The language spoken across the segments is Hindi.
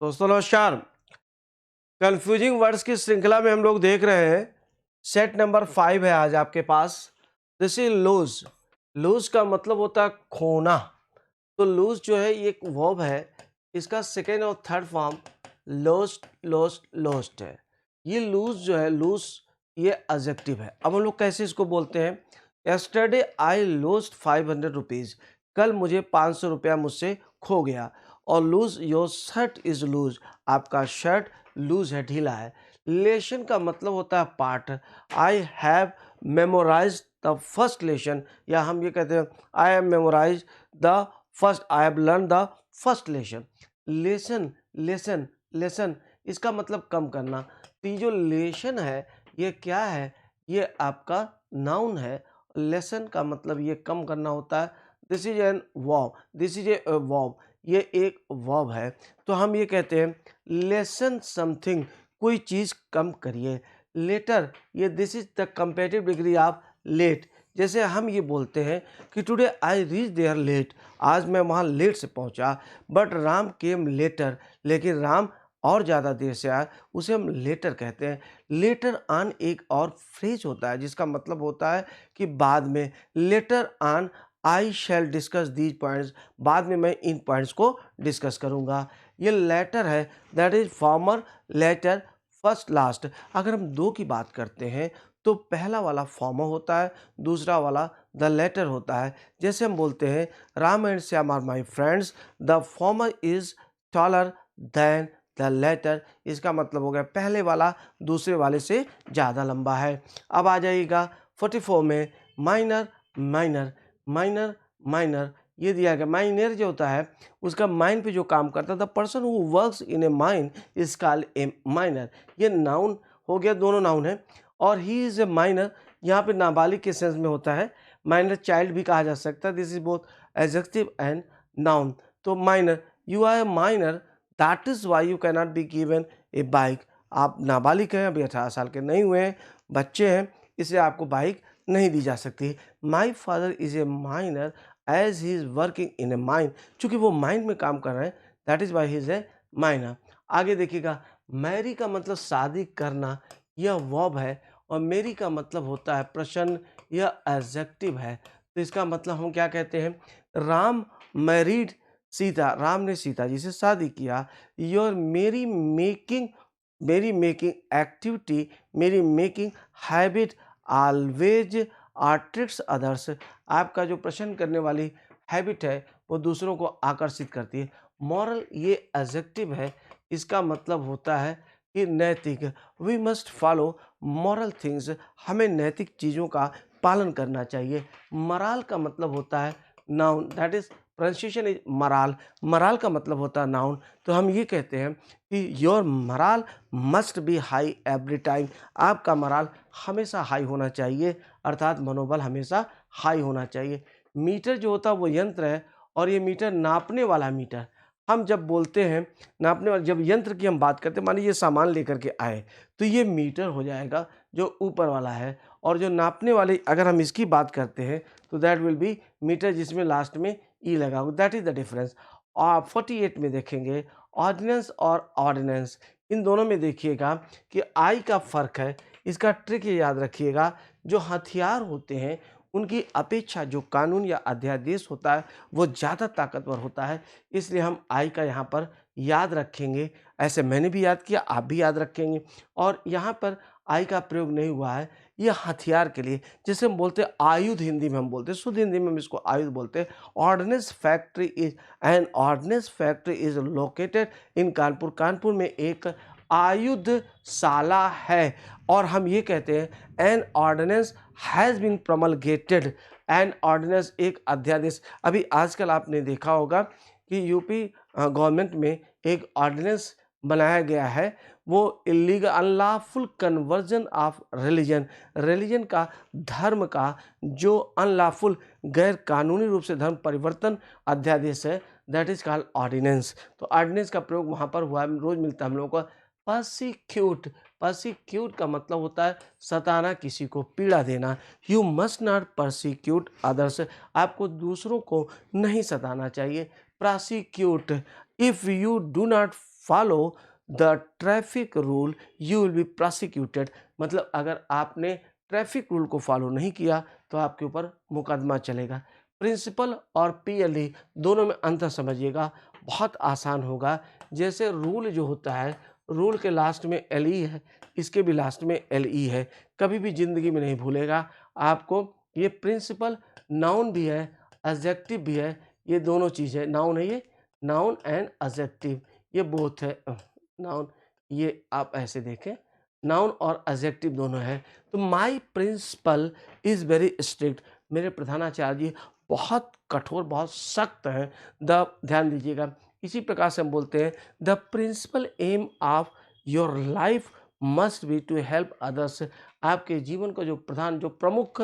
दोस्तों नमस्कार। कंफ्यूजिंग वर्ड्स की श्रृंखला में हम लोग देख रहे हैं। सेट नंबर 5 है आज आपके पास। This is lose. लूज का मतलब होता है खोना। तो लूज जो है ये एक वर्ब है। इसका सेकेंड और third form lost lost lost है। ये लूज जो है लूज ये एडजेक्टिव है। अब हम लोग कैसे इसको बोलते हैं? Yesterday I lost 500 rupees. कल मुझे 500 रुपया मुझसे खो गया। और loose your shirt is loose. आपका शर्ट लूज है, ढीला है। लेशन का मतलब होता है पाठ। I have memorize the first lesson, या हम ये कहते हैं I have memorize the first, I have learn the first lesson. Lesson lesson lesson इसका मतलब कम करना। तो ये जो लेशन है ये क्या है? ये आपका नाउन है। लेसन का मतलब ये कम करना होता है। This is an verb, this is a verb, ये एक वर्ब है। तो हम ये कहते हैं लेसन समथिंग, कोई चीज़ कम करिए। लेटर, ये this is the comparative degree of late. जैसे हम ये बोलते हैं कि today I reach there late, आज मैं वहाँ लेट से पहुँचा। बट राम केम लेटर, लेकिन राम और ज़्यादा देर से आया, उसे हम लेटर कहते हैं। लेटर ऑन एक और फ्रेज होता है जिसका मतलब होता है कि बाद में। Later on I shall discuss these points, बाद में मैं इन पॉइंट्स को डिस्कस करूँगा। ये लेटर है, that is former, latter, first, last. अगर हम दो की बात करते हैं तो पहला वाला फॉर्मर होता है, दूसरा वाला द लेटर होता है। जैसे हम बोलते हैं Ram and Shyam are my friends, the former is taller than the latter. इसका मतलब हो गया पहले वाला दूसरे वाले से ज़्यादा लंबा है। अब आ जाइएगा 44 में माइनर माइनर माइनर माइनर। ये दिया गया माइनर जो होता है उसका माइन पे जो काम करता है, the person who works in a mine is called a minor. ये नाउन हो गया, दोनों नाउन है। और ही इज़ ए माइनर यहाँ पे नाबालिग के सेंस में होता है। माइनर चाइल्ड भी कहा जा सकता है। This is both adjective and noun. तो minor, you are a minor, that is why you can not be given a bike. आप नाबालिग हैं, अभी 18 साल के नहीं हुए हैं, बच्चे हैं, इसलिए आपको बाइक नहीं दी जा सकती। My father is a minor as he is working in a mine, चूँकि वो माइन में काम कर रहे हैं, that is why he is a minor. आगे देखिएगा, मैरी का मतलब शादी करना, यह वर्ब है। और मेरी का मतलब होता है प्रश्न, यह एडजेक्टिव है। तो इसका मतलब हम क्या कहते हैं? राम मैरिड सीता, राम ने सीता जी से शादी किया। योर मेरी मेकिंग एक्टिविटी, मेरी making habit always attracts others. आपका जो प्रश्न करने वाली हैबिट है वो दूसरों को आकर्षित करती है। मॉरल ये एडजेक्टिव है, इसका मतलब होता है कि नैतिक। We must follow moral things, हमें नैतिक चीज़ों का पालन करना चाहिए। मराल का मतलब होता है noun, that is pronunciation is moral. Moral का मतलब होता है नाउन। तो हम ये कहते हैं कि your moral must be high every time, आपका मराल हमेशा हाई होना चाहिए, अर्थात मनोबल हमेशा हाई होना चाहिए। मीटर जो होता है वो यंत्र है, और ये मीटर नापने वाला मीटर। हम जब बोलते हैं नापने वाला, जब यंत्र की हम बात करते हैं, मानिए ये सामान लेकर के आए तो ये मीटर हो जाएगा जो ऊपर वाला है। और जो नापने वाले अगर हम इसकी बात करते हैं तो दैट विल बी मीटर, जिसमें लास्ट में ई लगा हो, दैट इज द डिफरेंस। और 48 में देखेंगे ऑर्डिनेंस और ऑर्डिनेंस, इन दोनों में देखिएगा कि आई का फ़र्क है। इसका ट्रिक ये याद रखिएगा, जो हथियार होते हैं उनकी अपेक्षा जो कानून या अध्यादेश होता है वो ज़्यादा ताकतवर होता है, इसलिए हम आई का यहाँ पर याद रखेंगे। ऐसे मैंने भी याद किया, आप भी याद रखेंगे। और यहाँ पर आई का प्रयोग नहीं हुआ है, ये हथियार के लिए, जैसे हम बोलते हैं आयुध, हिंदी में हम बोलते हैं, शुद्ध हिंदी में हम इसको आयुध बोलते हैं। Ordinance factory is an ordinance factory is located in Kanpur, Kanpur में एक आयुधशाला है। और हम ये कहते हैं an ordinance has been promulgated. An ordinance एक अध्यादेश। अभी आजकल आपने देखा होगा कि यूपी गवर्नमेंट में एक ऑर्डिनेंस बनाया गया है, वो illegal unlawful conversion of religion, religion का, धर्म का जो अनलॉफुल गैर कानूनी रूप से धर्म परिवर्तन अध्यादेश है, दैट इज कॉल्ड ऑर्डिनेंस। तो ऑर्डिनेंस का प्रयोग वहाँ पर हुआ है, रोज मिलता है हम लोगों को। परसिक्यूट, परसिक्यूट का मतलब होता है सताना, किसी को पीड़ा देना। You must not persecute others, आपको दूसरों को नहीं सताना चाहिए। Prosecute, if you do not follow the traffic rule you will be prosecuted, मतलब अगर आपने ट्रैफिक रूल को फॉलो नहीं किया तो आपके ऊपर मुकदमा चलेगा। प्रिंसिपल और पीएलई दोनों में अंतर समझिएगा, बहुत आसान होगा। जैसे रूल जो होता है, रूल के लास्ट में एलई है, इसके भी लास्ट में एलई है, कभी भी ज़िंदगी में नहीं भूलेगा आपको। ये प्रिंसिपल नाउन भी है, एडजेक्टिव भी है, ये दोनों चीज़ है। नाउन है ये, नाउन एंड एडजेक्टिव, ये बोथ है। नाउन, ये आप ऐसे देखें, नाउन और एडजेक्टिव दोनों है। तो my principal is very strict, मेरे प्रधानाचार्य जी बहुत कठोर, बहुत सख्त हैं। द ध्यान दीजिएगा, इसी प्रकार से हम बोलते हैं the principal aim of your life must be to help others. आपके जीवन का जो प्रधान, जो प्रमुख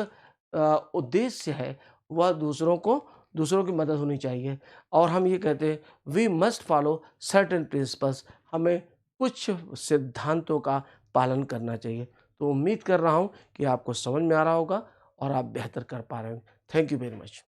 उद्देश्य है वह दूसरों की मदद होनी चाहिए। और हम ये कहते हैं we must follow certain principles, हमें कुछ सिद्धांतों का पालन करना चाहिए। तो उम्मीद कर रहा हूँ कि आपको समझ में आ रहा होगा और आप बेहतर कर पा रहे हैं। Thank you very much.